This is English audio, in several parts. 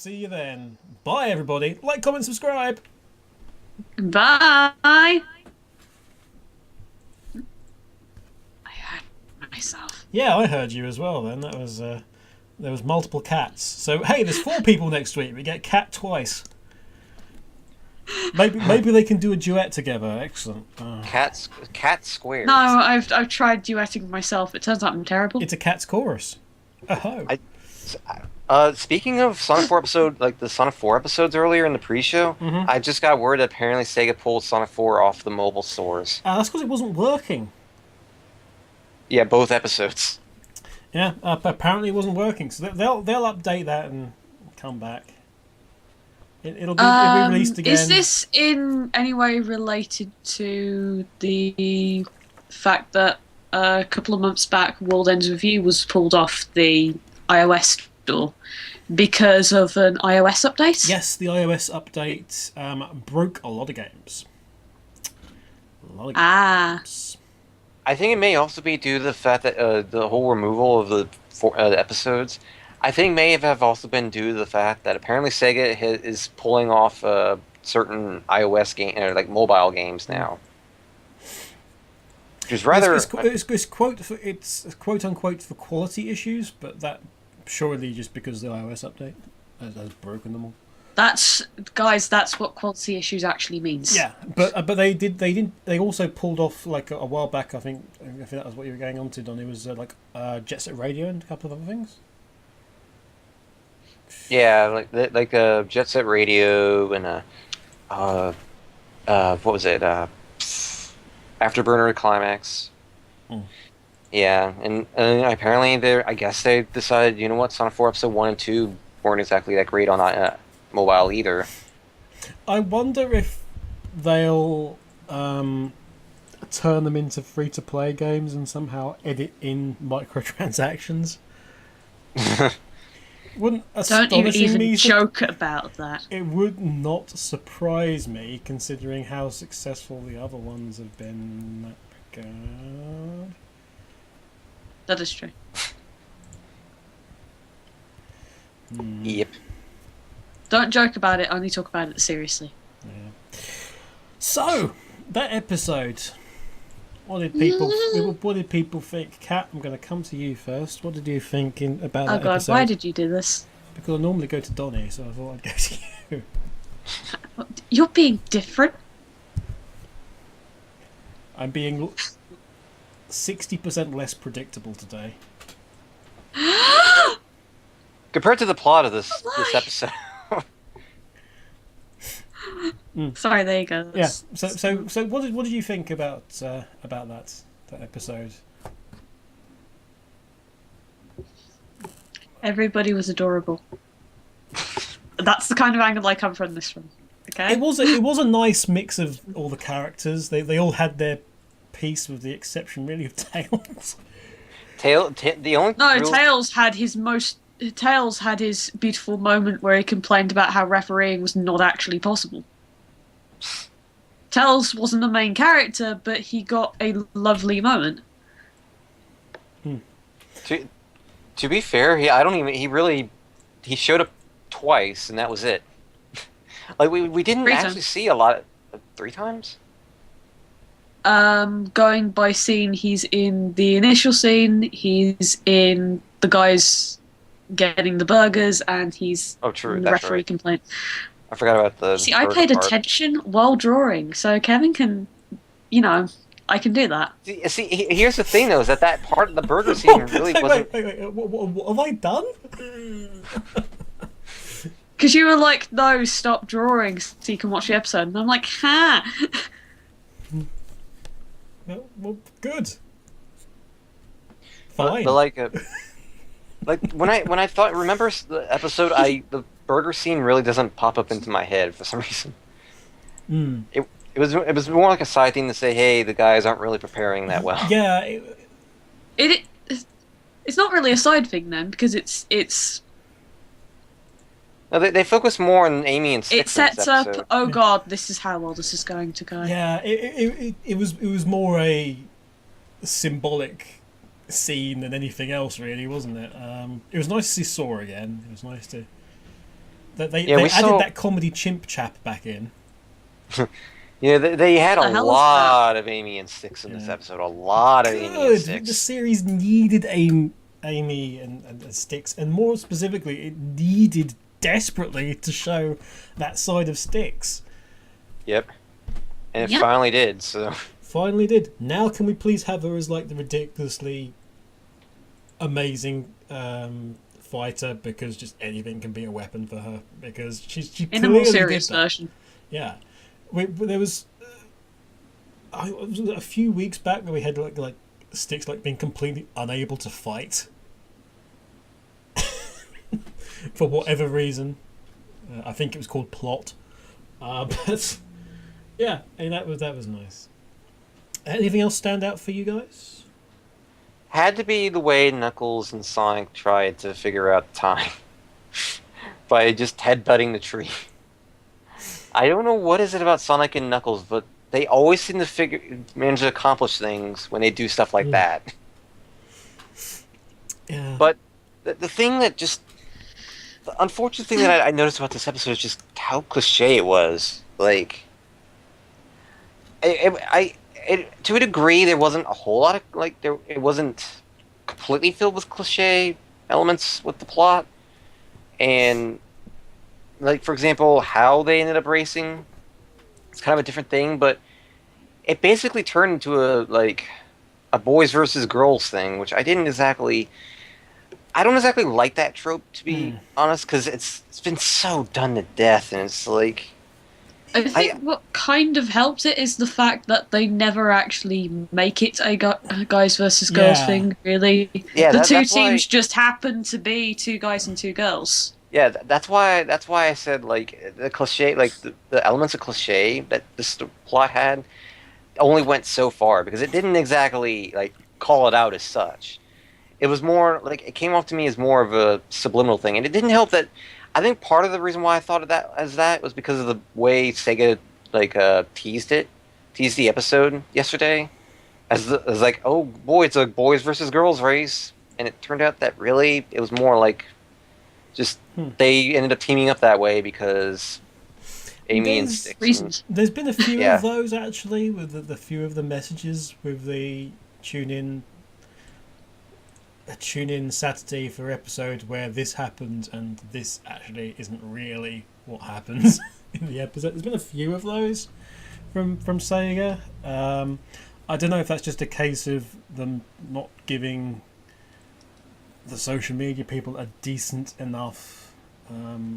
see you then. Bye, everybody. Like, comment, subscribe. Bye. I hurt myself. Yeah, I heard you as well. Then that was there was multiple cats. So hey, there's 4 people next week. We get cat twice. Maybe they can do a duet together. Excellent. Cat squares. No, I've tried duetting myself. It turns out I'm terrible. It's a cat's chorus. Oh. Speaking of Sonic 4 episode, like the Sonic 4 episodes earlier in the pre-show, I just got word that apparently Sega pulled Sonic 4 off the mobile stores. That's because it wasn't working. Yeah, both episodes. Yeah, apparently it wasn't working. So they'll update that and come back. It'll be released again. Is this in any way related to the fact that a couple of months back World Ends Review was pulled off the iOS store because of an iOS update? Yes, the iOS update broke a lot of games. I think it may also be due to the fact that the whole removal of the episodes, I think may have also been due to the fact that apparently Sega is pulling off certain iOS game or like mobile games now. Which is rather it's quote unquote for quality issues, but that surely just because the iOS update has broken them all. That's what quality issues actually means. Yeah, but they also pulled off like a while back. I think that was what you were going on to, Donnie. It was Jet Set Radio and a couple of other things. Yeah, like Jet Set Radio and what was it? Afterburner Climax. Yeah, and apparently I guess they decided, you know what, Sonic 4 episode 1 and 2 weren't exactly that great on mobile either. I wonder if they'll turn them into free-to-play games and somehow edit in microtransactions. Wouldn't astonish even me. Joke about that. It would not surprise me, considering how successful the other ones have been in that regard. That is true. Yep. Don't joke about it, only talk about it seriously. Yeah. So, that episode. What did people think? Kat, I'm going to come to you first. What did you think about that episode? Why did you do this? Because I normally go to Donnie, so I thought I'd go to you. You're being different. I'm being 60% less predictable today. Compared to the plot of this episode. Sorry, there you go. Yeah. So what did you think about that episode? Everybody was adorable. That's the kind of angle I come from this one. Okay. It was a nice mix of all the characters. They all had their piece, with the exception really of Tails. Tails had his beautiful moment where he complained about how refereeing was not actually possible. Tails wasn't the main character, but he got a lovely moment. To be fair, he showed up twice, and that was it. Like we didn't actually see a lot. 3 times. Going by scene, he's in the initial scene. He's in the guys getting the burgers, and he's true. In the referee complaint. I forgot about the. See, I paid attention while drawing, so Kevin can, I can do that. See, here's the thing though, is that part of the burger scene really wasn't. Wait, what have I done? Because you were like, no, stop drawing so you can watch the episode, and I'm like, ha. Well, good. Fine. But like when I thought, remember the episode, the burger scene really doesn't pop up into my head for some reason. It was more like a side thing to say, hey, the guys aren't really preparing that well. Yeah. It's not really a side thing then, because it's. No, they focus more on Amy and Schtick. It sets up. Oh God, this is how well this is going to go. Yeah, it was more a symbolic scene than anything else, really, wasn't it? It was nice to see Saw again. It was nice to They Yeah, we added saw- that comedy chimp chap back in. Yeah, they had The a hell is lot of Amy and Sticks in this Yeah. episode. A lot of Amy and Good. The Sticks. series needed Amy and Sticks, and more specifically, it needed desperately to show that side of Sticks. Yep. And it Yep. finally did, so... Finally did. Now can we please have her as like the ridiculously amazing fighter, because just anything can be a weapon for her, because she In a more clearly serious did that. version. Yeah. There was a few weeks back where we had like Sticks like being completely unable to fight for whatever reason. I think it was called plot. But yeah, and that was nice. Anything else stand out for you guys? Had to be the way Knuckles and Sonic tried to figure out time. By just headbutting the tree. I don't know what is it about Sonic and Knuckles, but they always seem to manage to accomplish things when they do stuff like that. Yeah. But the thing that just... The unfortunate thing that I noticed about this episode is just how cliche it was. Like... to a degree, there wasn't a whole lot of... it wasn't completely filled with cliche elements with the plot. And... Like, for example, how they ended up racing, it's kind of a different thing, but it basically turned into a boys versus girls thing, which I don't exactly like that trope, to be honest, because it's been so done to death, and it's like... I think what kind of helps it is the fact that they never actually make it a guys versus girls thing, really. Yeah, the two that's teams why... just happen to be 2 guys and 2 girls. Yeah, that's why I said, like, the cliche, like, the elements of cliche that this plot had only went so far, because it didn't exactly, like, call it out as such. It was more, like, it came off to me as more of a subliminal thing, and it didn't help that... I think part of the reason why I thought of that was because of the way Sega, like, teased the episode yesterday, as like, oh boy, it's a boys versus girls race, and it turned out that really, it was more like... Just they ended up teaming up that way because Amy and Sticks. Reasons. There's been a few of those actually, with the few of the messages with the tune in Saturday for episode where this happened and this actually isn't really what happens in the episode. There's been a few of those from Sega. I don't know if that's just a case of them not giving the social media people a decent enough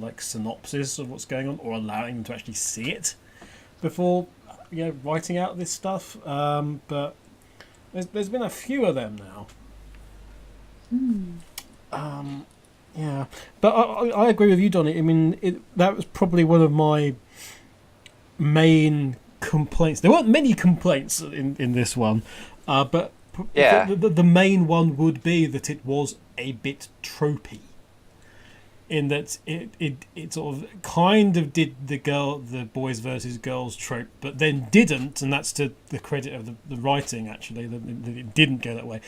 like synopsis of what's going on, or allowing them to actually see it before writing out this stuff. But there's been a few of them now. Yeah, but I agree with you, Donnie. I mean, that was probably one of my main complaints. There weren't many complaints in this one, but the main one would be that it was a bit tropey, in that it sort of kind of did the boys versus girls trope, but then didn't, and that's to the credit of the writing actually, that it didn't go that way,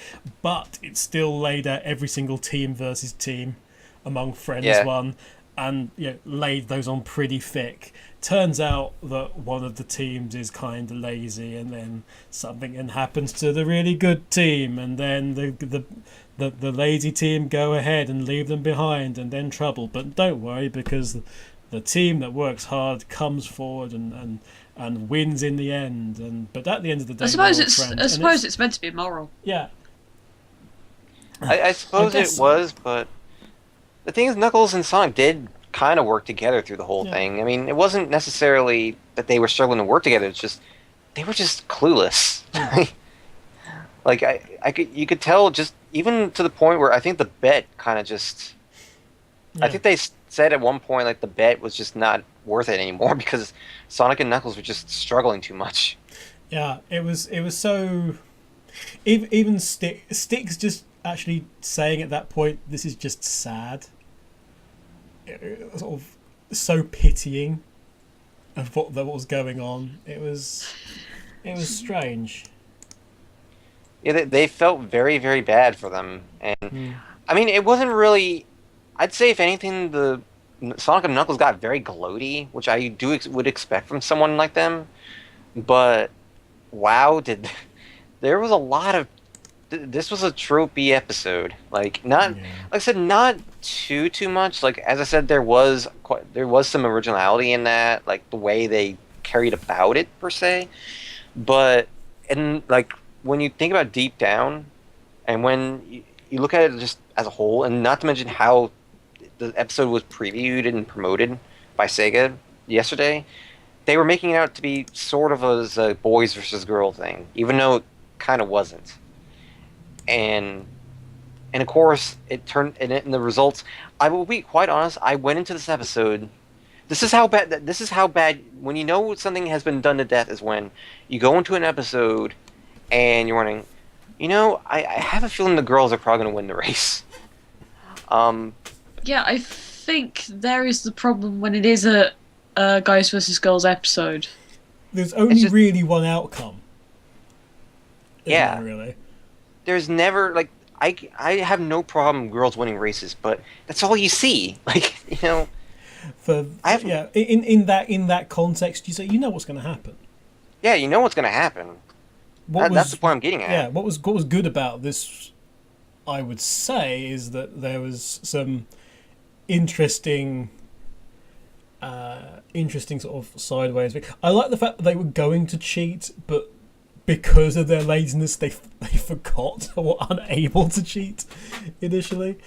but it still laid out every single team versus team among friends one, and laid those on pretty thick. Turns out that one of the teams is kind of lazy, and then something happens to the really good team, and then the lazy team go ahead and leave them behind, and then trouble. But don't worry, because the team that works hard comes forward and wins in the end. But at the end of the day, I suppose it's meant to be moral. Yeah, I suppose it was, but the thing is, Knuckles and Sonic did kind of work together through the whole thing. I mean, it wasn't necessarily that they were struggling to work together. It's just they were just clueless. Like you could tell, just even to the point where I think the bet kind of just. I think they said at one point like the bet was just not worth it anymore because Sonic and Knuckles were just struggling too much. Yeah, it was so. Even Sticks just actually saying at that point, "This is just sad." It was sort of so pitying of what was going on. It was strange. Yeah, they felt very, very bad for them, and I mean, it wasn't really. I'd say, if anything, the Sonic and Knuckles got very gloaty, which I would expect from someone like them. But wow, did there was a lot of this was a tropey episode. Like not Yeah. like I said, not too much. Like as I said, there was some originality in that, like the way they carried about it per se. But and like when you think about Deep Down, and when you look at it just as a whole, and not to mention how the episode was previewed and promoted by Sega yesterday, they were making it out to be sort of as a boys versus girl thing, even though it kind of wasn't. And of course, it turned and the results. I will be quite honest. I went into this episode. This is how bad. This is how bad. When you know something has been done to death is when you go into an episode and you're wondering, I have a feeling the girls are probably going to win the race. Yeah, I think there is the problem when it is a guys versus girls episode. There's only just- really one outcome. Isn't Yeah. there, really. There's never like I have no problem girls winning races, but that's all you see. Like For I have- yeah, in that context, you say you know what's going to happen. yeah, you know what's going to happen. That's the point I'm getting at. Yeah, what was good about this, I would say, is that there was some interesting sort of sideways. I like the fact that they were going to cheat, but because of their laziness, they forgot or were unable to cheat initially.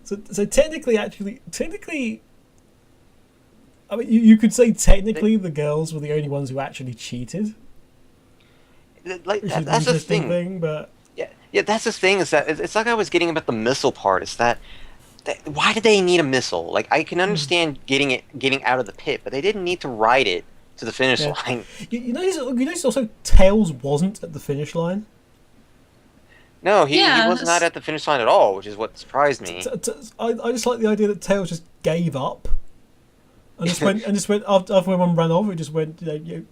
So technically, I mean, you could say technically the girls were the only ones who actually cheated. Like Which is an that's the interesting thing. but Yeah, that's the thing. Is that it's like I was getting about the missile part. Is that why did they need a missile? Like I can understand getting out of the pit, but they didn't need to ride it to the finish Yeah. line. you notice also Tails wasn't at the finish line. No, he Yeah, was not at the finish line at all, which is what surprised me. I just like the idea that Tails just gave up and just went after everyone ran off. He just went,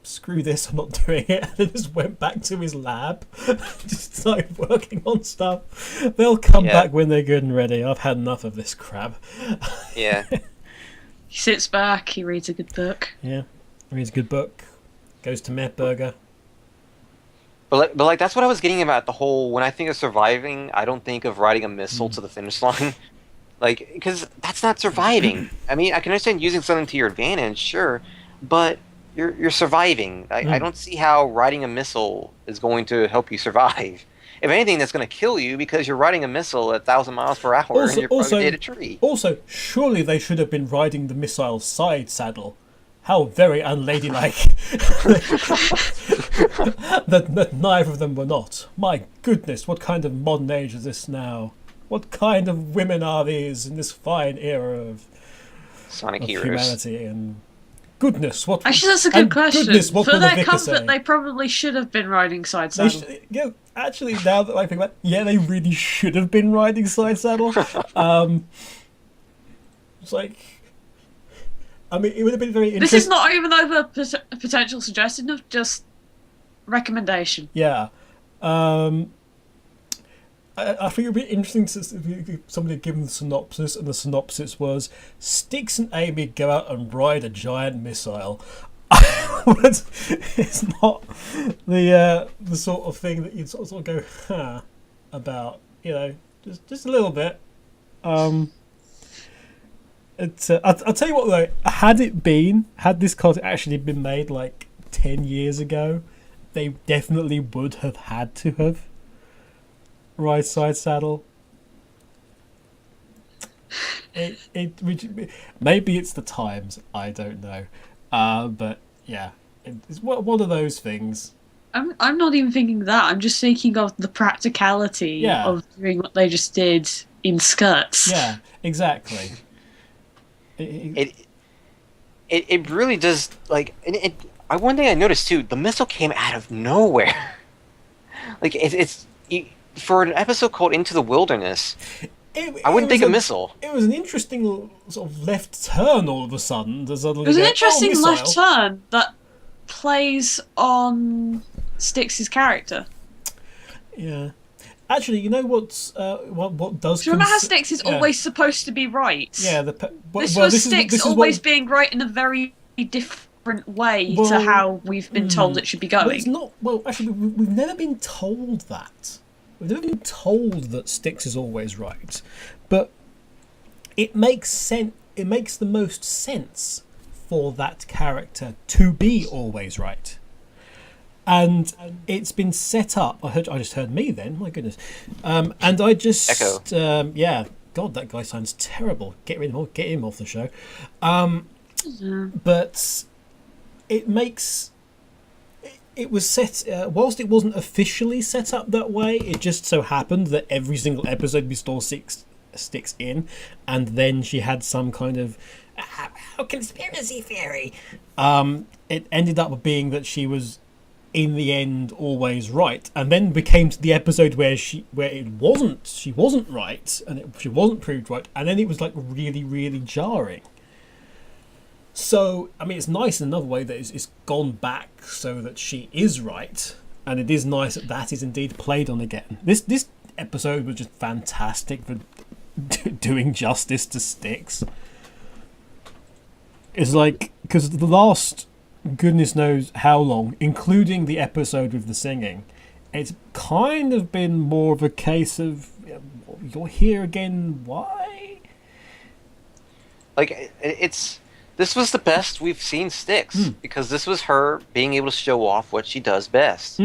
screw this, I'm not doing it, and then just went back to his lab, just started working on stuff. They'll come Yeah. back when they're good and ready. I've had enough of this crap. Yeah. He sits back, he reads a good book. Yeah, reads a good book, goes to Meth Burger. But like that's what I was getting about the whole. When I think of surviving, I don't think of riding a missile to the finish line, like because that's not surviving. I mean, I can understand using something to your advantage, sure, but you're surviving. I don't see how riding a missile is going to help you survive. If anything, that's going to kill you because you're riding a missile at 1,000 miles per hour and you're probably hit a tree. Also, surely they should have been riding the missile side saddle. How very unladylike that neither of them were not. My goodness, what kind of modern age is this now? What kind of women are these in this fine era of Sonic Heroes. humanity? And goodness, what? Actually, that's a good and question. Goodness, what For will the their vicar comfort, say? they probably should have been riding side They saddle. actually, now that I think about it, yeah, they really should have been riding side saddle. It's like, I mean, it would have been very interesting. This is not even over a potential suggestion of just recommendation. Yeah. I think it would be interesting if somebody had given the synopsis, and the synopsis was Sticks and Amy go out and ride a giant missile. It's not the sort of thing that you'd sort of go, about, just a little bit. I'll tell you what though, had this content actually been made like 10 years ago, they definitely would have had to have ride side saddle. Maybe it's the times, I don't know, but yeah, it's one of those things. I'm not even thinking that. I'm just thinking of the practicality Yeah. of doing what they just did in skirts. Yeah, exactly. It really does, like, one thing I noticed too, the missile came out of nowhere. Like for an episode called Into the Wilderness, I wouldn't think a missile. It was an interesting sort of left turn all of a sudden. It was an interesting left turn that plays on Styx's character. Yeah. Actually, you know what does? Do you remember how Sticks is always supposed to be right? Yeah. This was Sticks always being right in a very different way to how we've been told it should be going. Well, it's not. Well, actually, we've never been told that. We've never been told that Sticks is always right, but it makes sense. It makes the most sense for that character to be always right. And it's been set up. I just heard me then. My goodness. And I just Echo. Yeah. God, that guy sounds terrible. Get him off the show. But it makes. It was set. Whilst it wasn't officially set up that way, it just so happened that every single episode we saw Sticks in, and then she had some kind of conspiracy theory. It ended up being that she was, in the end, always right, and then became to the episode where she wasn't right, and she wasn't proved right, and then it was like really, really jarring. So I mean, it's nice in another way that it's gone back so that she is right, and it is nice that is indeed played on again. This episode was just fantastic for doing justice to Sticks. It's like, because the last goodness knows how long, including the episode with the singing, it's kind of been more of a case of, you're here again, why? Like, this was the best we've seen Sticks, because this was her being able to show off what she does best.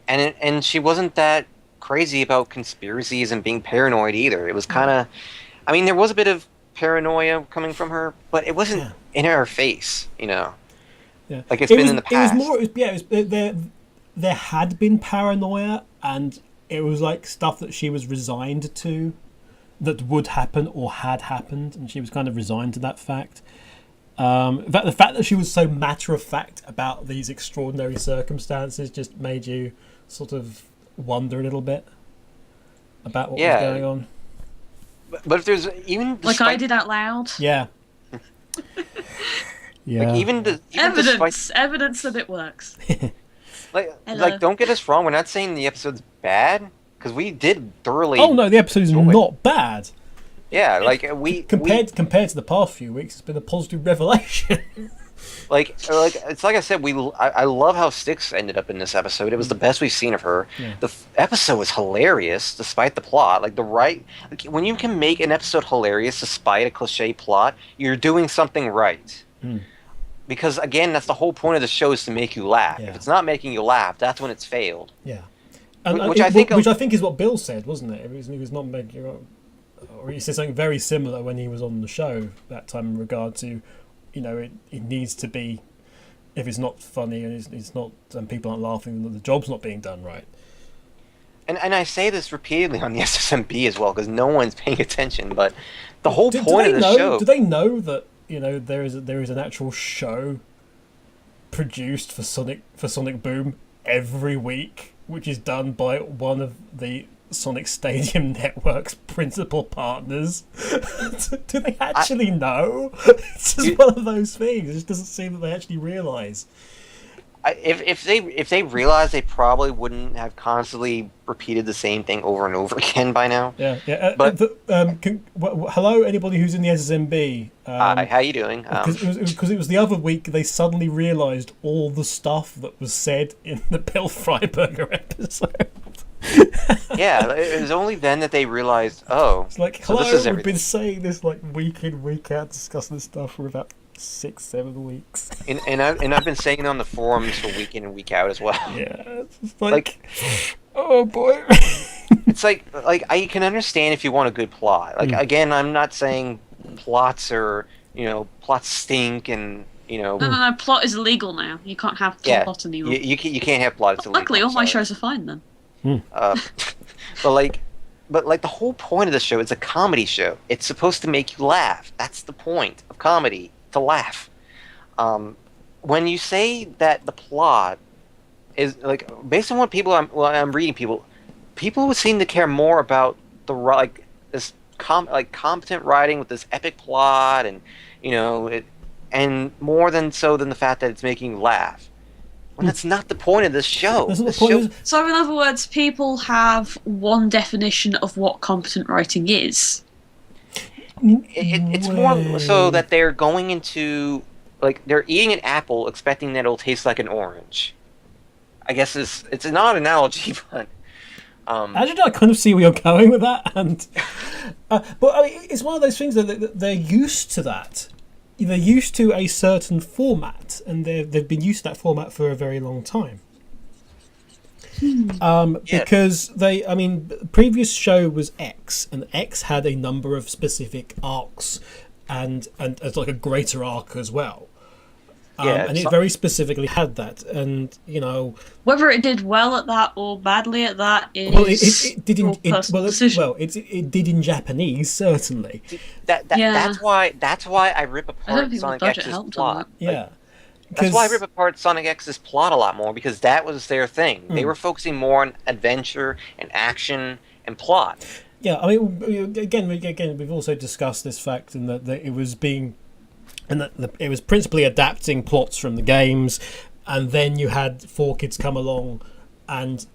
And she wasn't that crazy about conspiracies and being paranoid either. It was kind of, I mean, there was a bit of paranoia coming from her, but it wasn't in her face, you know. Yeah. Like it's been in the past. There had been paranoia, and it was like stuff that she was resigned to, that would happen or had happened, and she was kind of resigned to that fact. The fact that she was so matter of fact about these extraordinary circumstances just made you sort of wonder a little bit about what was going on. But if there's even like I did out loud. Yeah. Yeah. Like evidence that it works. like don't get us wrong. We're not saying the episode's bad, because we did thoroughly. Oh no, the episode's not bad. Yeah, like compared to the past few weeks, it's been a positive revelation. like it's like I said, I love how Styx ended up in this episode. It was the best we've seen of her. Yeah. The episode was hilarious despite the plot. Like when you can make an episode hilarious despite a cliche plot, you're doing something right. Because again, that's the whole point of the show, is to make you laugh. Yeah. If it's not making you laugh, that's when it's failed. Yeah, which I think is what Bill said, wasn't it? He was not making, or he said something very similar when he was on the show that time in regard to, you know, it needs to be, if it's not funny and it's not, and people aren't laughing, then the job's not being done right. And I say this repeatedly on the SSMB as well, because no one's paying attention. But the whole point of the show, do they know that, you know, there is an actual show produced for Sonic Boom every week, which is done by one of the Sonic Stadium Network's principal partners? Do they actually know? It's just one of those things. It just doesn't seem that they actually realise. If they realized, they probably wouldn't have constantly repeated the same thing over and over again by now. Yeah. But hello, anybody who's in the SSMB. Hi, how you doing? Because it was the other week they suddenly realised all the stuff that was said in the Bill Freiberger episode. Yeah, it was only then that they realized. Oh, it's like, hello, we've been saying this like week in, week out, discussing this stuff for about 6-7 weeks. And I've been saying it on the forums for week in and week out as well. Yeah, it's just like oh boy. It's like I can understand if you want a good plot. Like again, I'm not saying plots are, plots stink and No, plot is illegal now. You can't have plot anymore. You can't have plot. It's illegal. Luckily, all my shows are fine then. But the whole point of the show is a comedy show. It's supposed to make you laugh. That's the point of comedy, to laugh. When you say that the plot is based on what I'm reading, people seem to care more about this competent writing with this epic plot, and and more than the fact that it's making you laugh. Well, that's not the point of this show. That's not the This point. show- So, in other words, people have one definition of what competent writing is. it's more so that they're going into, like, they're eating an apple expecting that it'll taste like an orange. I guess it's an odd analogy, but Actually, I kind of see where you're going with that, and but I mean, it's one of those things that they're used to that. They're used to a certain format, and they've been used to that format for a very long time. Because the previous show was X, and X had a number of specific arcs, and as like a greater arc as well. And it very specifically had that, and whether it did well at that or badly at that is it did your personal decision. It did in Japanese, certainly. That's why I rip I don't apart think Sonic the budget X's helped plot. on Yeah. That's why I rip apart Sonic X's plot a lot more, because that was their thing. They were focusing more on adventure and action and plot. Yeah, I mean, again, we've also discussed this fact in that it was being, and that it was principally adapting plots from the games, and then you had 4Kids come along and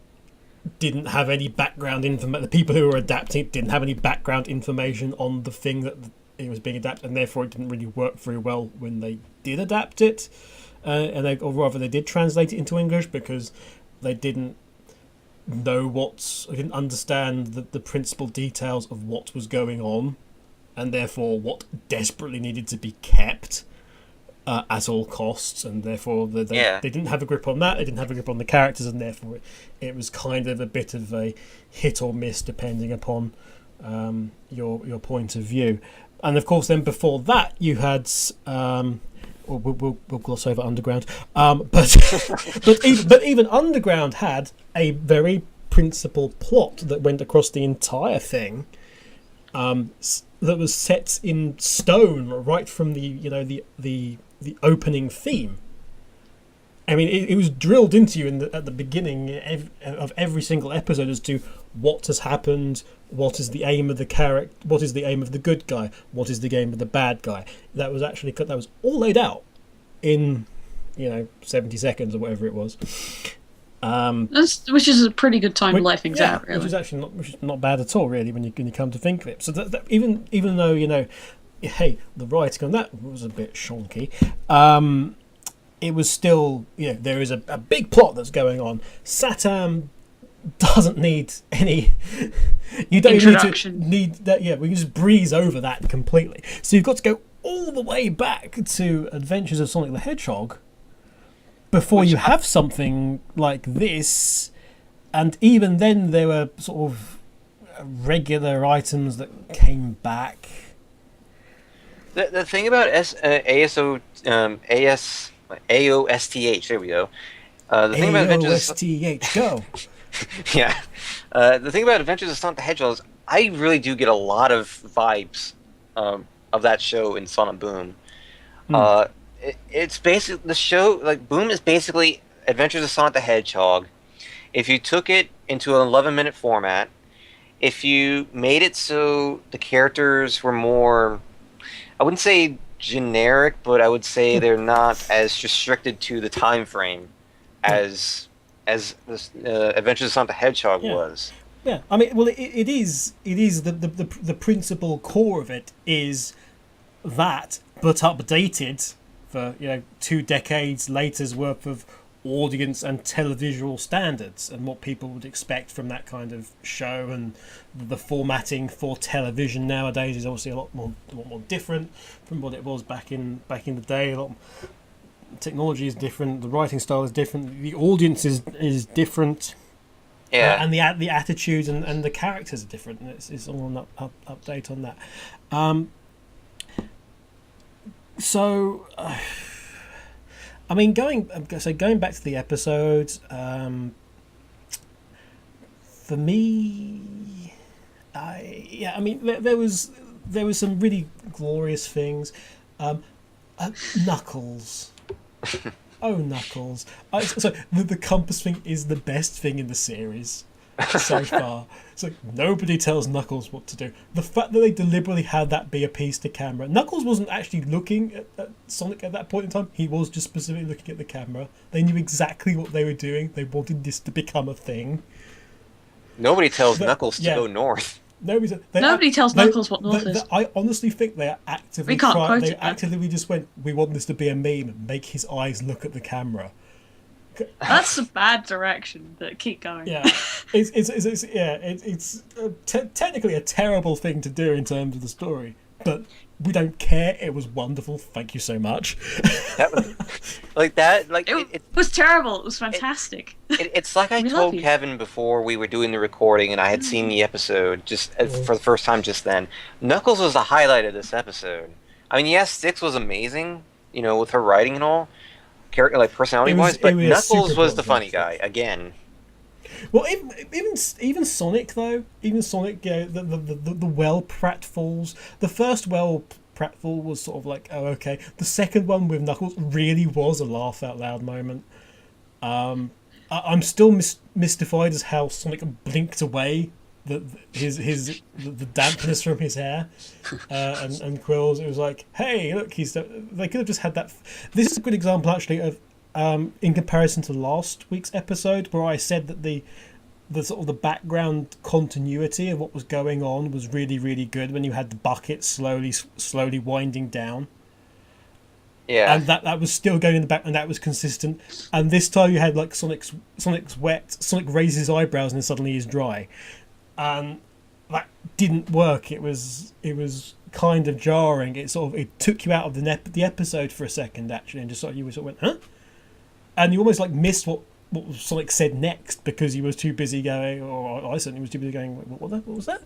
didn't have any background information. The people who were adapting it didn't have any background information on the thing that it was being adapted, and therefore it didn't really work very well when they did adapt it. Or rather, they did translate it into English because they didn't didn't understand the principal details of what was going on, and therefore what desperately needed to be kept at all costs, and therefore they didn't have a grip on that. They didn't have a grip on the characters, and therefore it was kind of a bit of a hit or miss depending upon your point of view. And of course, then before that, you had. We'll gloss over Underground, but even Underground had a very principal plot that went across the entire thing, that was set in stone right from the opening theme. I mean, it was drilled into you at the beginning of every single episode as to what has happened, what is the aim of the character, what is the aim of the good guy, what is the aim of the bad guy. That was all laid out in 70 seconds or whatever it was. Which is a pretty good time to lay things out, really. Which is not bad at all, really, when you come to think of it. So that even though the writing on that was a bit shonky, it was still there is a big plot that's going on. Satam doesn't need any. You don't need that. Yeah, we can just breeze over that completely. So you've got to go all the way back to Adventures of Sonic the Hedgehog before you have something like this, and even then there were sort of regular items that came back. The thing about AOSTH, there we go. The thing about Adventures AOSTH, go. Yeah. The thing about Adventures of Sonic the Hedgehog is I really do get a lot of vibes of that show in Sonic Boom. It's basically the show, like, Boom is basically Adventures of Sonic the Hedgehog. If you took it into an 11-minute format, if you made it so the characters were more, I wouldn't say generic, but I would say they're not as restricted to the time frame as Adventures of Sonic the Hedgehog was. Yeah, I mean, well, it is the principal core of it is that, but updated for 2 decades later's worth of audience and televisual standards and what people would expect from that kind of show. And the formatting for television nowadays is obviously a lot more different from what it was back in the day. A lot technology is different, the writing style is different, the audience is different. Yeah, and the attitudes and the characters are different. And it's all an update on that. So, I mean, going back to the episodes, for me, there was some really glorious things. Knuckles. Oh, Knuckles. So the compass thing is the best thing in the series. so far. It's like nobody tells Knuckles what to do. The fact that they deliberately had that be a piece to camera. Knuckles wasn't actually looking at Sonic at that point in time. He was just specifically looking at the camera. They knew exactly what they were doing. They wanted this to become a thing. Nobody tells Knuckles to go north. Nobody tells Knuckles what north is. I honestly think they are actively We can't quote they it, actively just went, we want this to be a meme and make his eyes look at the camera. That's a bad direction, but keep going. Yeah, it's technically a terrible thing to do in terms of the story, but we don't care. It was wonderful. Thank you so much. That was, it was terrible. It was fantastic. It's like I told Kevin before we were doing the recording, and I had seen the episode just for the first time just then. Knuckles was the highlight of this episode. I mean, yes, Styx was amazing, with her writing and all, character personality-wise, but Knuckles was the funny guy again. Well, even Sonic though, the well pratfalls. The first well pratfall was sort of like, oh okay. The second one with Knuckles really was a laugh out loud moment. I'm still mystified as how Sonic blinked away the dampness from his hair, and Quills. It was like, hey, look, they could have just had that. This is a good example actually of, in comparison to last week's episode, where I said that the sort of the background continuity of what was going on was really, really good when you had the bucket slowly winding down. Yeah, and that was still going in the back, and that was consistent. And this time you had like Sonic's wet. Sonic raises his eyebrows, and then suddenly he's dry, and that didn't work. It was kind of jarring. It took you out of the episode for a second actually, and just sort of you went, huh? And you almost like missed what Sonic said next because he was too busy going, or I certainly was too busy going, what was that?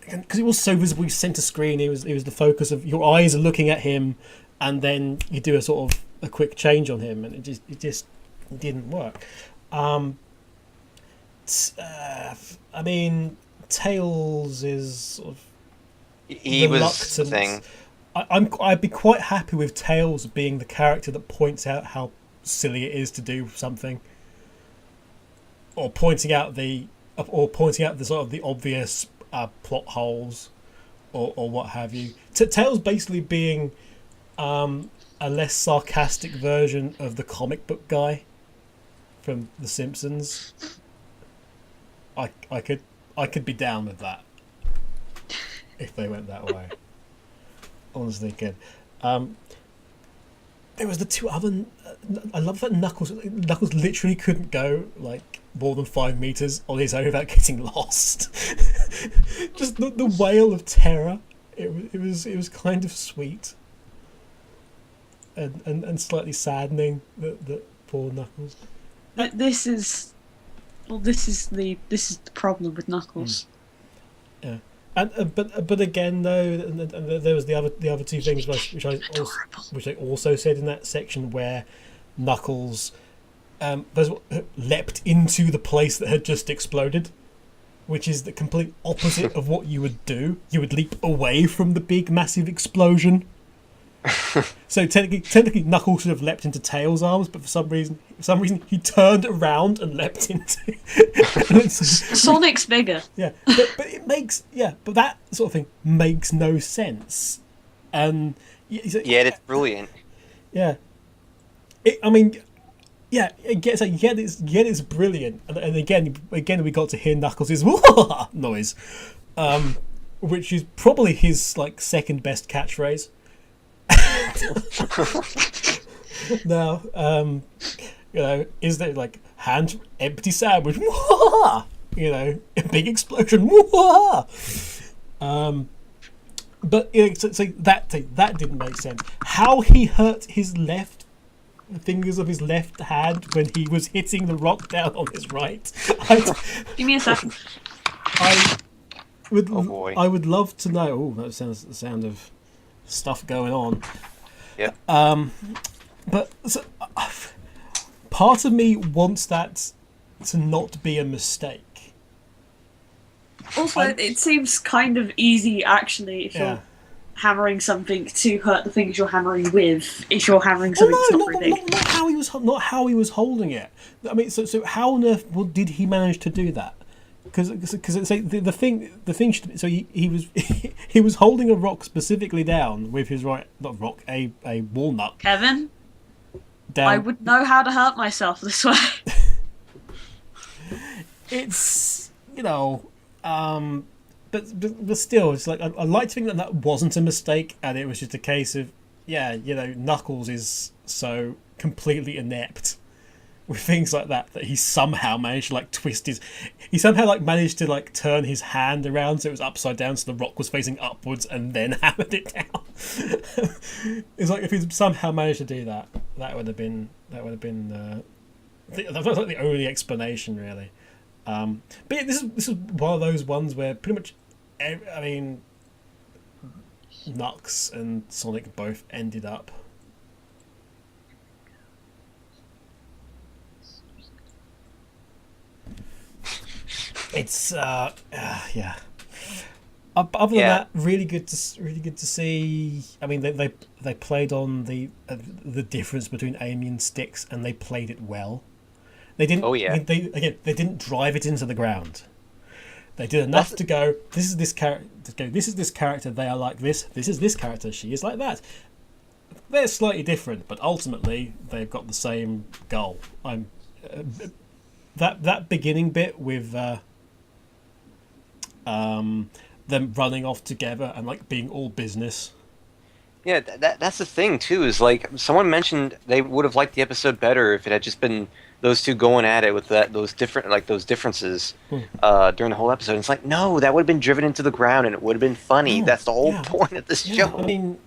Because it was so visibly centre screen, it was the focus of your eyes are looking at him, and then you do a sort of a quick change on him, and it just didn't work. I mean, Tails is sort of he was the thing. I'd be quite happy with Tails being the character that points out how silly it is to do something, or pointing out the sort of the obvious plot holes, or what have you. Tails basically being a less sarcastic version of the comic book guy from The Simpsons. I could be down with that if they went that way. Honestly, good. There was the two other. I love that Knuckles literally couldn't go like more than 5 meters on his own without getting lost. Just the wail of terror. It was kind of sweet, and slightly saddening that poor Knuckles. This is the problem with Knuckles. Yeah. And but again though, and there was the other two things which I also said in that section where Knuckles leapt into the place that had just exploded, which is the complete opposite of what you would do. You would leap away from the big massive explosion. So technically Knuckles should have leapt into Tails' arms, but for some reason he turned around and leapt into Sonic's bigger. Yeah, but that sort of thing makes no sense. And yet it's brilliant. Yeah, it's brilliant. And again we got to hear Knuckles' noise, which is probably his like second best catchphrase. Now, is there like hand empty sandwich? A big explosion. But so that didn't make sense. How he hurt the fingers of his left hand when he was hitting the rock down on his right. Give me a second. I would love to know. Oh, that sounds the sound of stuff going on. Yeah. But part of me wants that to not be a mistake. Also, it seems kind of easy, actually, if you're hammering something to hurt the things you're hammering with if you're hammering Well, something that's no, not very big. not how he was holding it. I mean, so how on earth did he manage to do that? Because it's like the thing should, so he was he was holding a rock specifically down with his right, not rock, a walnut. Kevin, Down. I would know how to hurt myself this way. It's, you know, but still, it's like I like to think that wasn't a mistake, and it was just a case of, yeah, you know, Knuckles is so completely inept with things like that he somehow managed to like he somehow like managed to like turn his hand around so it was upside down, so the rock was facing upwards, and then hammered it down. It's like if he somehow managed to do that, that would have been that was like the only explanation, really. But yeah, this is one of those ones where pretty much, I mean, Nux and Sonic both ended up. It's yeah. Other than that, really good to see. I mean, they played on the difference between Amy and Styx, and they played it well. They didn't. Oh yeah. They didn't drive it into the ground. They did enough to go. This is this character. This is this character. They are like this. This is this character. She is like that. They're slightly different, but ultimately they've got the same goal. That beginning bit with them running off together and like being all business. Yeah, that's the thing too. Is like someone mentioned they would have liked the episode better if it had just been those two going at it with those differences during the whole episode. And it's like, no, that would have been driven into the ground and it would have been funny. No, that's the whole point of this show. I mean,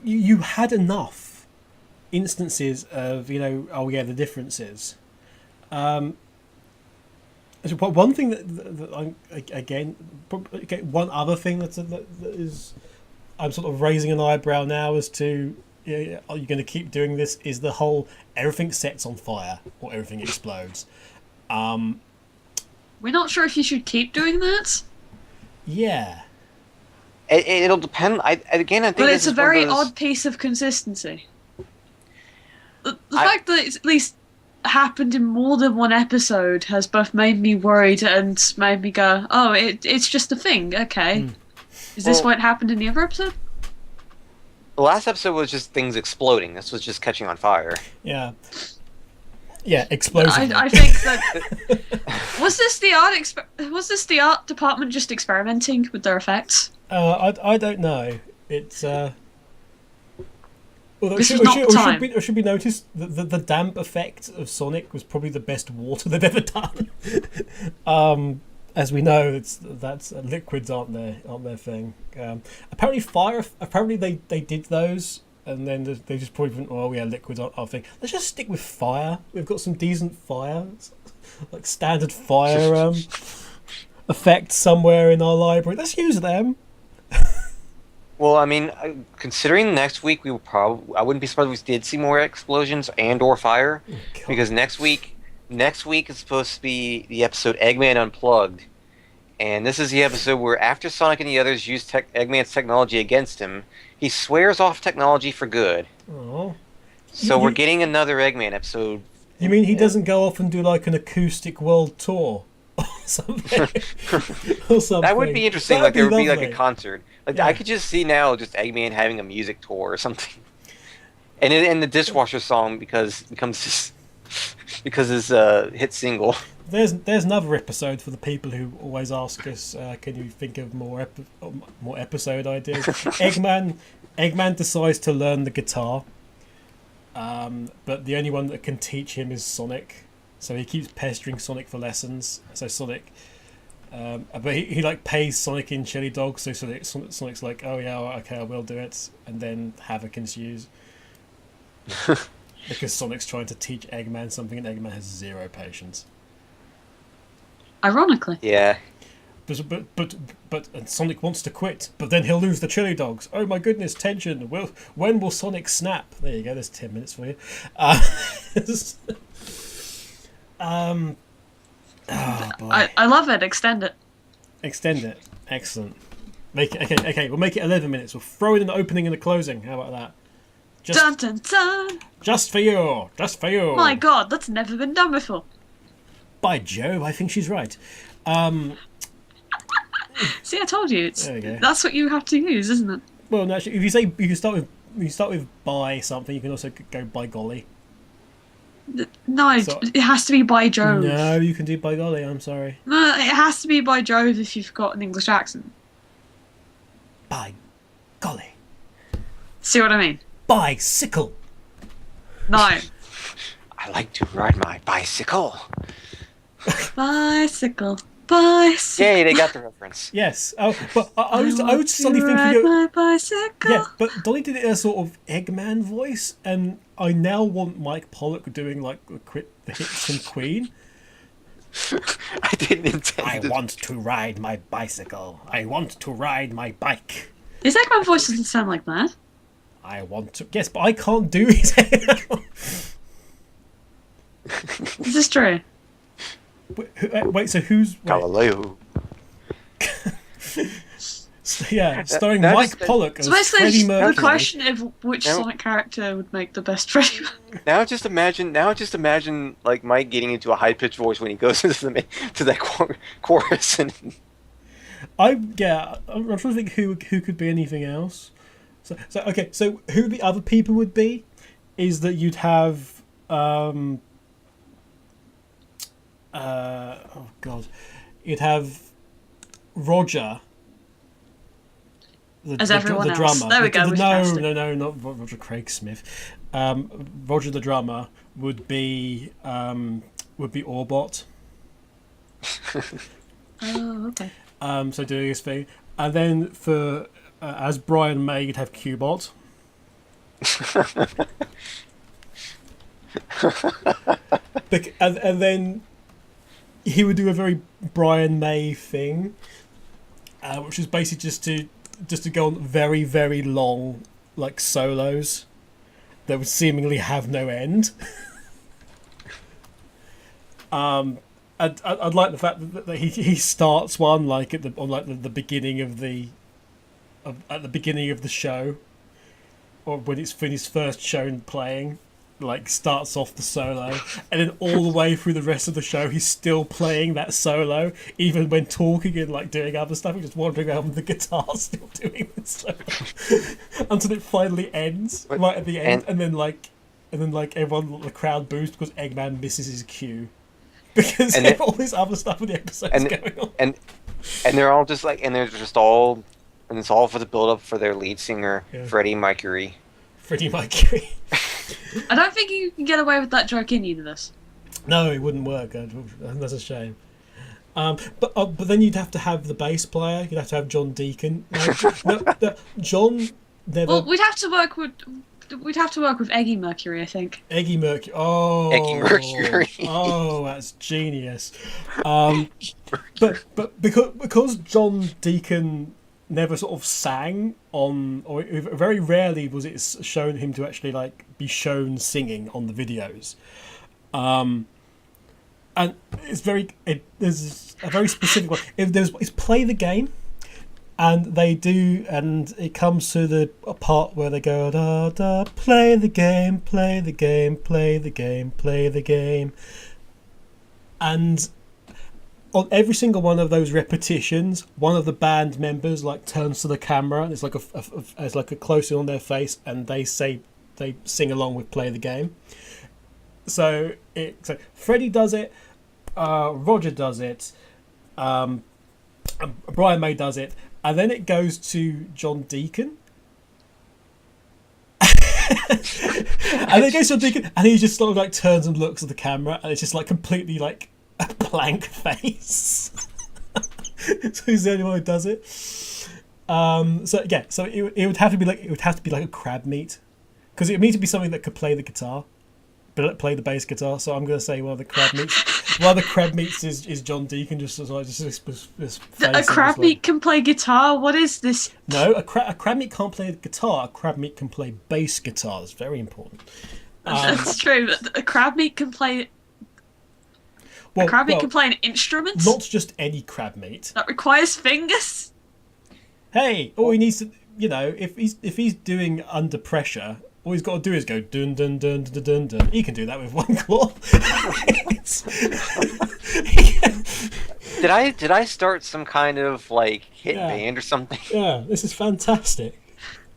you had enough instances of, you know, oh yeah, the differences. One thing that I'm again, one other thing that is, I'm sort of raising an eyebrow now as to, are you going to keep doing this? Is the whole everything sets on fire or everything explodes? We're not sure if you should keep doing that. Yeah, it'll depend. I think, but it's a very odd piece of consistency. The fact that it's at least happened in more than one episode has both made me worried and made me go, oh, it's just a thing, okay. Is this what happened in the other episode? The last episode was just things exploding. This was just catching on fire. Yeah, explosive. I think that was this the art department just experimenting with their effects? I don't know. It's although it should be noticed that the damp effect of Sonic was probably the best water they've ever done. As we know, that's liquids aren't their thing. Apparently fire. Apparently they did those, and then they just probably went, oh yeah, liquids aren't our thing. Let's just stick with fire. We've got some decent fire, like standard fire effects somewhere in our library. Let's use them. Well, I mean, considering next week I wouldn't be surprised if we did see more explosions and/or fire, because next week is supposed to be the episode Eggman Unplugged, and this is the episode where after Sonic and the others use Eggman's technology against him, he swears off technology for good. Oh. So we're getting another Eggman episode. You mean he doesn't go off and do like an acoustic world tour? Or something. That would be interesting. Like there would be like lovely. a concert. Like I could just see now just Eggman having a music tour or something, and the dishwasher song becomes his hit single. There's another episode for the people who always ask us, can you think of more episode ideas? Eggman decides to learn the guitar, but the only one that can teach him is Sonic. So he keeps pestering Sonic for lessons. So Sonic, but he like pays Sonic in chili dogs. So Sonic's like, oh yeah, okay, I will do it, and then havoc ensues because Sonic's trying to teach Eggman something, and Eggman has zero patience. Ironically, yeah. But and Sonic wants to quit, but then he'll lose the chili dogs. Oh my goodness, tension. When will Sonic snap? There you go. There's 10 minutes for you. Oh boy. I love it. Extend it. Extend it. Excellent. Make it okay. We'll make it 11 minutes. We'll throw in an opening and a closing. How about that? Dun dun dun! Just for you. Just for you. My God, that's never been done before. By Jove, I think she's right. See, I told you. There we go. That's what you have to use, isn't it? Well, no, actually, if you say you can start with by something, you can also go by golly. No, So- it has to be by Jove. No, you can do by golly. I'm sorry. No, it has to be by Jove if you've got an English accent. By golly. See what I mean? Bicycle. No. I like to ride my bicycle. Bicycle. Bicycle. Yay, they got the reference. Yes. Oh, but I was suddenly ride thinking. my bicycle. Yeah, but Donnie did it in a sort of Eggman voice, and I now want Mike Pollock doing like the hits from Queen. I didn't intend I to. want to ride my bicycle. I want to ride my bike. His Eggman voice doesn't sound like that. I want to. Yes, but I can't do his. Is this true? Wait, so who's? Wait, Galileo. yeah, starring Now Mike just- Pollock as So basically, Freddie the Mercury. question of which No. Sonic character would make the best Freddy. Now just imagine like Mike getting into a high pitched voice when he goes to that chorus and I'm trying to think who could be anything else. So okay, so who the other people would be is that you'd have oh god, you'd have Roger As everyone the else. drummer. There we go, we've cast it. No, not Roger Craig Smith. Roger the drummer would be Orbot. Oh, okay. So doing his thing, and then for as Brian May, you'd have Cubot. And then he would do a very Brian May thing, which is basically just to go on very, very long like solos that would seemingly have no end. I'd like the fact that he starts one like at the beginning of at the beginning of the show, or when it's first shown playing, like starts off the solo, and then all the way through the rest of the show he's still playing that solo, even when talking and like doing other stuff. He's just wandering around with the guitar, still doing the solo, until it finally ends right at the end, and then everyone, the crowd boos because Eggman misses his cue. Because all this other stuff in the episode is going on. And they're all just like, and it's all for the build up for their lead singer, Freddie Mercury. Freddie Mercury. I don't think you can get away with that joke in Universe. No, it wouldn't work. That's a shame. But then you'd have to have the bass player. You'd have to have John Deacon. John never. Well, we'd have to work with Eggy Mercury, I think. Eggy Mercury. Oh, Eggy Mercury. Oh, that's genius. But because John Deacon never sort of sang on, or very rarely was it shown him to actually like be shown singing on the videos. And there's a very specific one. It's Play the Game. And they do, and it comes to the part where they go, da, da, play the game, play the game, play the game, play the game. And on every single one of those repetitions, one of the band members like turns to the camera, and it's like a close-in on their face, and they sing along with Play the Game. So Freddie does it, Roger does it, Brian May does it. And then it goes to John Deacon. And then it goes to John Deacon, and he just sort of like turns and looks at the camera, and it's just like completely like a blank face. So he's the only one who does it. So it would have to be like a crab meat, because it needs to be something that could play the guitar, but play the bass guitar. So I'm going to say one of the crab meats. One of the crab meats is John Deacon, just A crab meat can play guitar? What is this? No, a crab meat can't play guitar. A crab meat can play bass guitar. That's very important. That's true, but a crab meat can play... a crab meat can play an instrument? Not just any crab meat. That requires fingers? Hey, all he needs to, if he's doing under pressure, all he's got to do is go dun dun dun dun dun dun. He can do that with one claw. Did I start some kind of like hit band or something? Yeah, this is fantastic.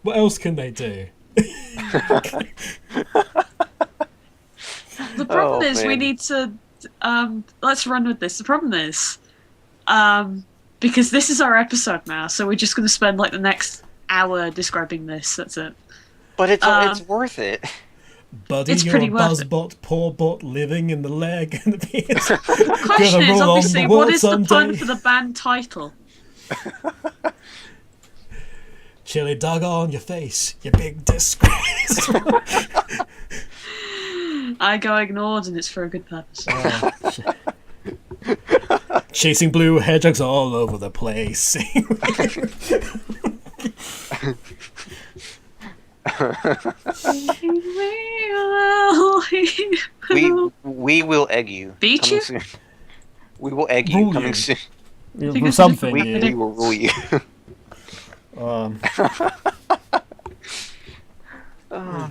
What else can they do? The problem is man. we need to let's run with this. The problem is because this is our episode now, so we're just going to spend like the next hour describing this. That's it. But it's worth it. Buddy, It's you're pretty a worth it. buzzbot, poor bot living in the leg and the penis. The question is obviously what is the pun for the band title? Chili dog on your face, you big disgrace. I go ignored, and it's for a good purpose. Chasing blue hedgehogs all over the place. We will egg you. Beat coming you? Soon. We will egg you Rule coming you. soon. Something. We will rule you. Oh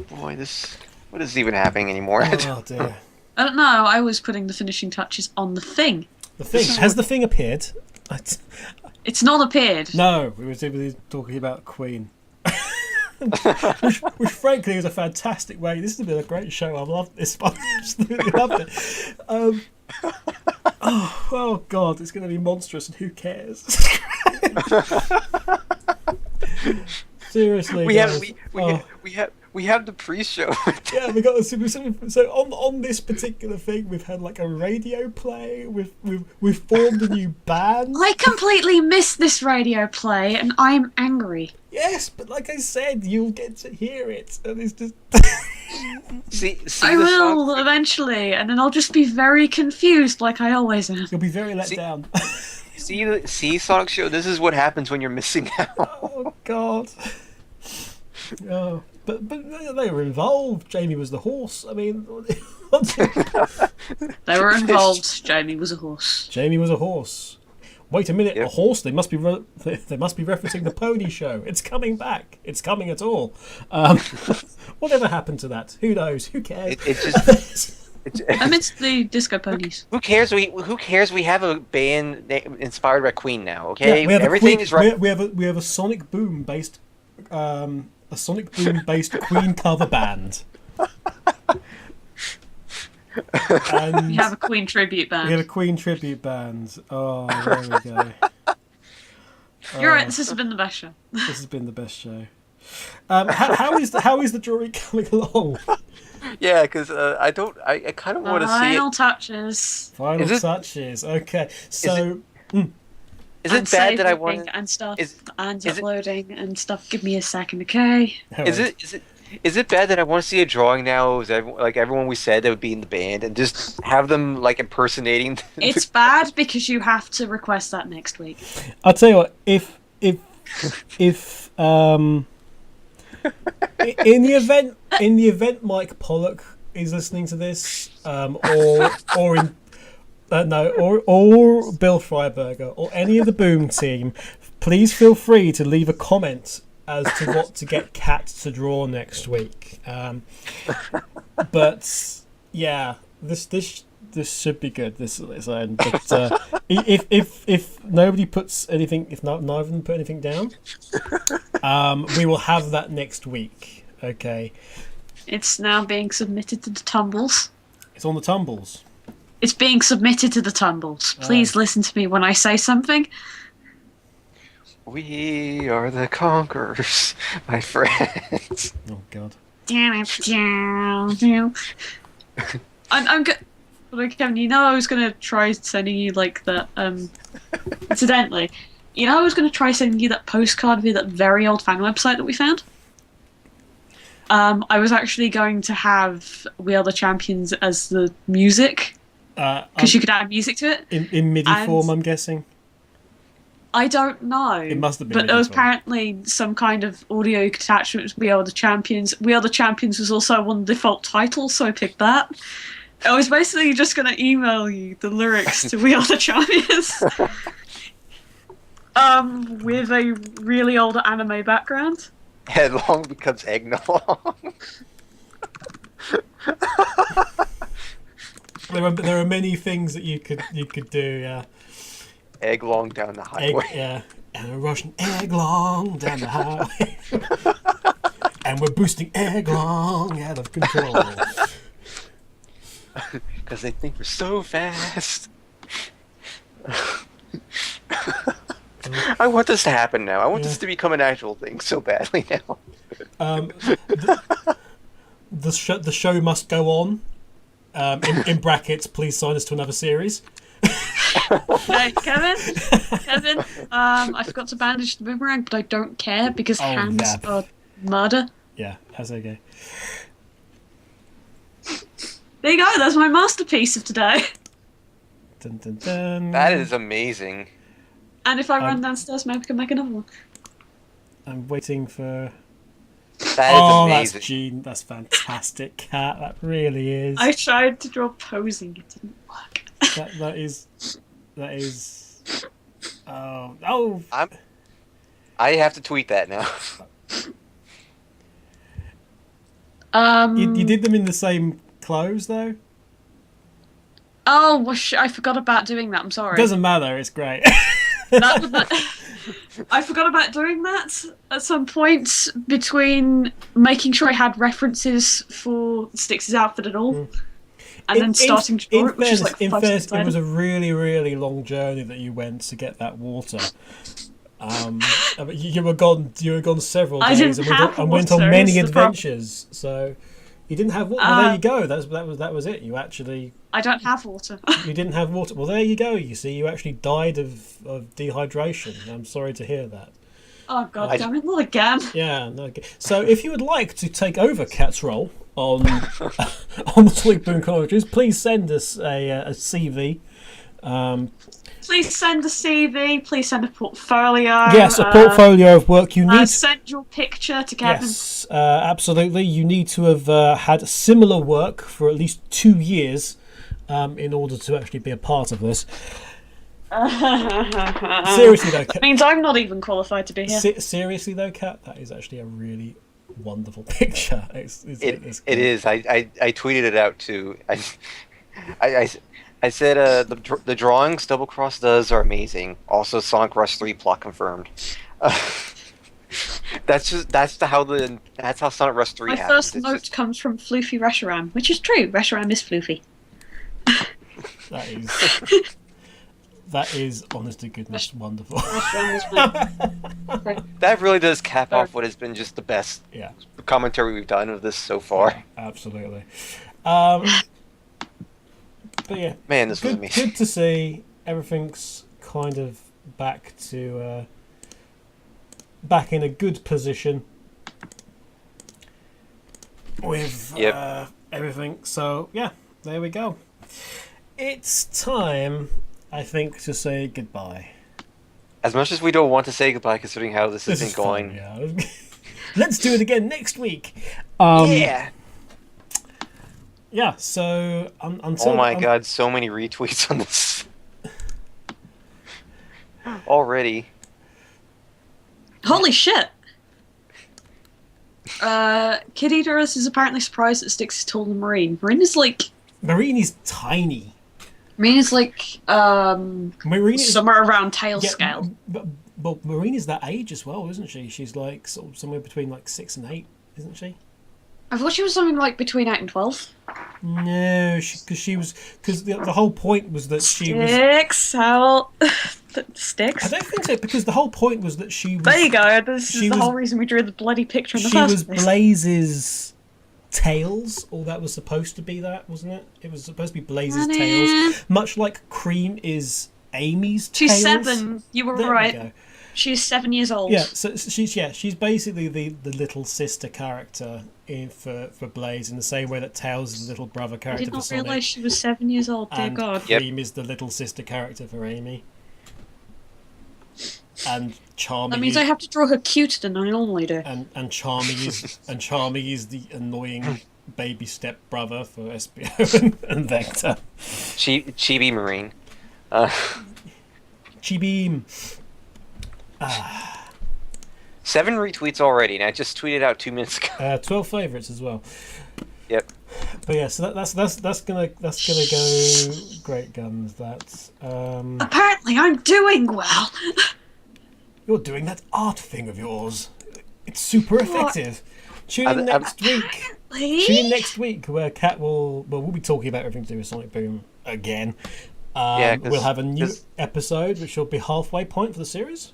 boy, what is even happening anymore? Oh dear. I don't know. I was putting the finishing touches on the thing. The thing has the thing appeared? It's not appeared. No, we were simply talking about Queen. which frankly is a fantastic way. This has been a great show. I've loved this. I absolutely loved it. Oh god, it's going to be monstrous, and who cares? Seriously, we guys. we have the pre-show. Yeah, we got so on this particular thing, we've had like a radio play. We've formed a new band. I completely missed this radio play, and I'm angry. Yes, but like I said, you'll get to hear it, and it's just. see I the will song? eventually, and then I'll just be very confused, like I always am. You'll be very let down. See Sonic Show. This is what happens when you're missing out. Oh God. Oh, but they were involved. Jamie was the horse. I mean, They were involved. Jamie was a horse. Jamie was a horse. Wait a minute, Yep. a horse? They must be referencing the Pony Show. It's coming back. It's coming at all. Whatever happened to that? Who knows? Who cares? Amidst the disco ponies. Who cares? Who cares? We have a band inspired by Queen now. Okay, we have everything is right. We have a Sonic Boom based Queen cover band. And We have a Queen tribute band. we have a Queen tribute band. Oh, there we go. You're right. This has been the best show. This has been the best show. How is the drawing coming along? Yeah, because I kind of want to see it. Final touches. Final Is it- touches. Okay, so Is it bad that I want? and stuff and is it- uploading and stuff? Give me a second, okay? Is it bad that I want to see a drawing now? Is everyone we said that would be in the band and just have them like impersonating? It's bad because you have to request that next week. I'll tell you what. If in the event Mike Pollock is listening to this, or Bill Freiberger or any of the Boom team, please feel free to leave a comment as to what to get Kat to draw next week. But yeah, this should be good. This end. But if nobody puts anything, if neither of them put anything down, we will have that next week. Okay. It's now being submitted to the tumbles. It's on the tumbles. It's being submitted to the tumbles. Please listen to me when I say something. We are the conquerors, my friends. Oh God. I'm good. But Kevin, I was gonna try sending you like that. Incidentally, I was gonna try sending you that postcard via that very old fan website that we found. I was actually going to have "We Are the Champions" as the music because you could add music to it In MIDI And- form, I'm guessing. I don't know. It must have been But there was MIDI form. apparently some kind of audio attachment to "We Are the Champions." "We Are the Champions" was also one of the default titles, so I picked that. I was basically just going to email you the lyrics to "We Are the Champions." with a really old anime background. Headlong becomes eggnog. There are many things that you could do. Yeah. Egglong down the highway. Yeah. And a Russian egglong down the highway. And we're boosting egglong out of control. Because they think we're so fast. I want this to happen now. I want this to become an actual thing so badly now. The show must go on. In brackets, please sign us to another series. Hey, Kevin, I forgot to bandage the boomerang, but I don't care because hands are murder. Yeah, that's okay. There you go. That's my masterpiece of today. Dun, dun, dun. That is amazing. And if I run downstairs, maybe I can make another one. I'm waiting for. That is amazing. That's Gene. That's fantastic, Cat. That really is. I tried to draw posing. It didn't work. That is. Oh. I have to tweet that now. You did them in the same clothes, though? Oh, well, I forgot about doing that. I'm sorry. Doesn't matter. It's great. I forgot about doing that at some point between making sure I had references for Styx's outfit and all, and then starting to draw it, which is like 5 seconds it was a really, really long journey that you went to get that water. You were gone several days and went on many adventures. So you didn't have water. Well, there you go. That was it. You actually. I don't have water. You didn't have water. Well, there you go. You see, you actually died of dehydration. I'm sorry to hear that. Oh God, damn it! Not again. Yeah. No. So, if you would like to take over Cat's role on on the Sweet Boom Commentaries, please send us a CV. Please send a CV. Please send a portfolio. Yes, a portfolio of work you need. Send your picture to Kevin. Yes, absolutely. You need to have had similar work for at least 2 years in order to actually be a part of this. Seriously though, that means I'm not even qualified to be here. Seriously though, Kat, that is actually a really wonderful picture. It is. I tweeted it out too. I said the drawings Double Cross does are amazing. Also, Sonic Rush 3 plot confirmed. That's how Sonic Rush 3 My happens. first note comes from Floofy Reshiram, which is true. Reshiram is floofy. That is, honest to goodness, wonderful. That really does cap off what has been just the best Yeah. commentary we've done of this so far. Yeah, absolutely. But yeah, Man, this was amazing. Good to see everything's kind of back to back in a good position with everything. So yeah, there we go. It's time, I think, to say goodbye. As much as we don't want to say goodbye, considering how this has been going. Fun, yeah. Let's do it again next week. Yeah. Yeah, so until... Oh my god, so many retweets on this. Already. Holy shit! Kid Eaterus is apparently surprised that Styx is taller than Marine. Marine is like... Marine is tiny. Marine is like, Marine is, somewhere around tail scale. But Marine is that age as well, isn't she? She's like sort of somewhere between like 6 and 8, isn't she? I thought she was something like between 8 and 12. No, because the whole point was that she was... Sticks out. Sticks? I don't think so, because the whole point was that she was... There you go, this is the whole reason we drew the bloody picture in the first place. She was Blaze's tails, or that was supposed to be that, wasn't it? It was supposed to be Blaze's tails. Much like Cream is Amy's tails. She's 7, you were right. She's 7 years old. Yeah, so she's basically the little sister character for Blaze, in the same way that Tails is the little brother character for Sonic. I did not realise she was 7 years old, dear God. Cream is the little sister character for Amy. And Charmy. That means I have to draw her cuter than I normally do. And Charmy is the annoying baby step brother for SBO and Vector. Chibi Marine. Chibeam. 7 retweets already, and I just tweeted out 2 minutes ago. 12 favourites as well. Yep. But yeah, so that's gonna go great guns. That's Apparently, I'm doing well. you're doing that art thing of yours. It's super effective. Tune in next week. Tune in next week where Kat we'll be talking about everything to do with Sonic Boom again. We'll have a new episode, which will be halfway point for the series.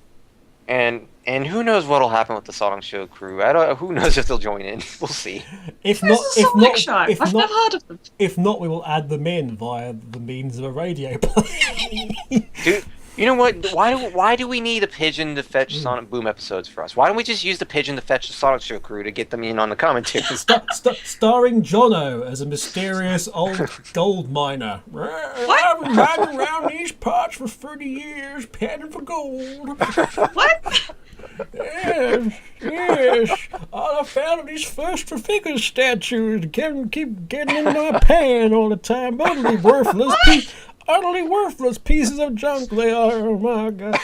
And who knows what'll happen with the Sonic Show crew? Who knows if they'll join in? We'll see. I've never heard of them. If not, we will add them in via the means of a radio play. Dude, you know what? Why do we need a pigeon to fetch Sonic Boom episodes for us? Why don't we just use the pigeon to fetch the Sonic Show crew to get them in on the commentaries? Starring Jono as a mysterious old gold miner. I've been riding around these parts for 30 years, panning for gold. What? Yes. All I found are these first for figure statues. Keep getting in my pan all the time. Utterly worthless pieces of junk they are. Oh my God!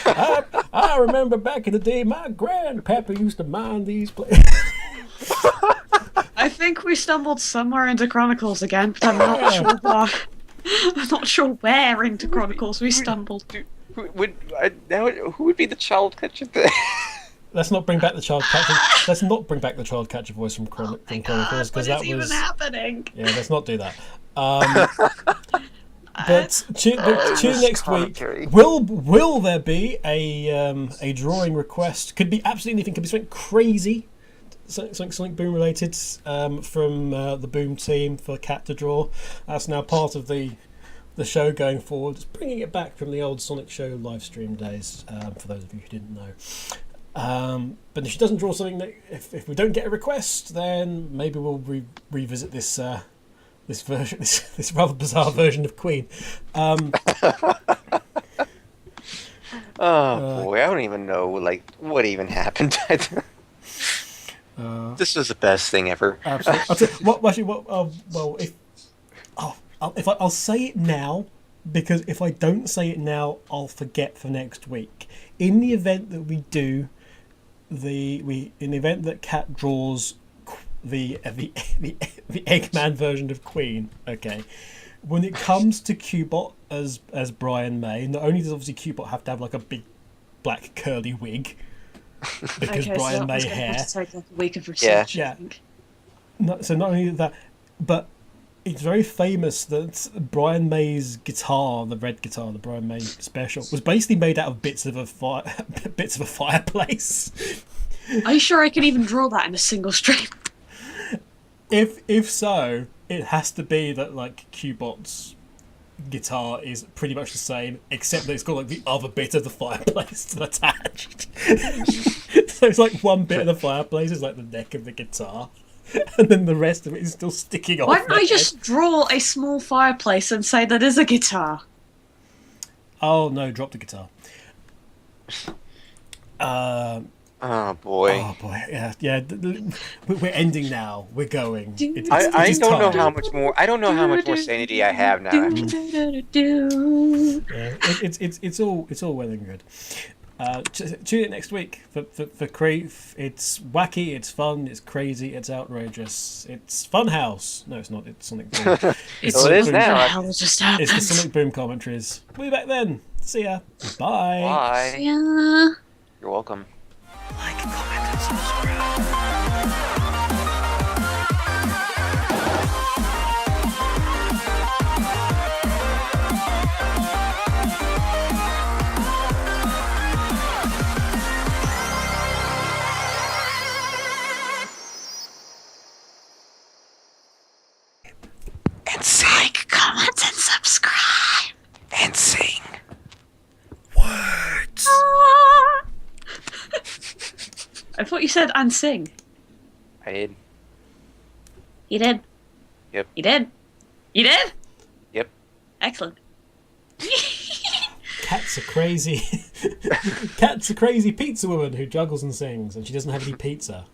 I remember back in the day, my grandpapa used to mine these places. I think we stumbled somewhere into Chronicles again, but I'm not sure where. I'm not sure where into Chronicles we stumbled. Who would be the child catcher there? Let's not bring back the child catcher. Let's not bring back the child catcher voice from Chronicles because that was even happening. Yeah, let's not do that. But tune next week. Will there be a drawing request? Could be absolutely anything. Could be something crazy, something Boom related from the Boom team for Cat to draw. That's now part of the show going forward. Just bringing it back from the old Sonic Show live stream days. For those of you who didn't know. But if she doesn't draw something, if we don't get a request, then maybe we'll revisit this. This version, this rather bizarre version of Queen. Boy, I don't even know what even happened. This was the best thing ever. Absolutely. I'll say it now, because if I don't say it now, I'll forget for next week. In the event that we do, in the event that Kat draws the Eggman version of Queen, okay. When it comes to Cubot as Brian May, not only does obviously Cubot have to have like a big black curly wig because Brian May hair. Have to take like a week of research. Yeah. So not only that, but it's very famous that Brian May's guitar, the red guitar, the Brian May special, was basically made out of bits of a fireplace. Are you sure I can even draw that in a single stream? If so, it has to be that like Cubot's guitar is pretty much the same, except that it's got like the other bit of the fireplace attached. So it's like one bit of the fireplace is like the neck of the guitar, and then the rest of it is still sticking off. Why don't I just draw a small fireplace and say that is a guitar? Oh no, drop the guitar. Oh boy. Yeah. We're ending now. We're going. I don't know how much more. I don't know how much more sanity I have now. Yeah, it's all well and good. Tune in next week for Crave. It's wacky, it's fun, it's crazy, it's outrageous. It's Funhouse. No, it's not. It's Sonic Boom. It is now. It's the Sonic Boom commentaries. We'll be back then. See ya. Bye. Bye. Yeah. You're welcome. Like, comment, and subscribe. And sing. Like, comment, and subscribe. And sing. Words. I thought you said and sing. I did. You did? Yep. You did? You did? Yep. Excellent. Cat's a crazy pizza woman who juggles and sings, and she doesn't have any pizza.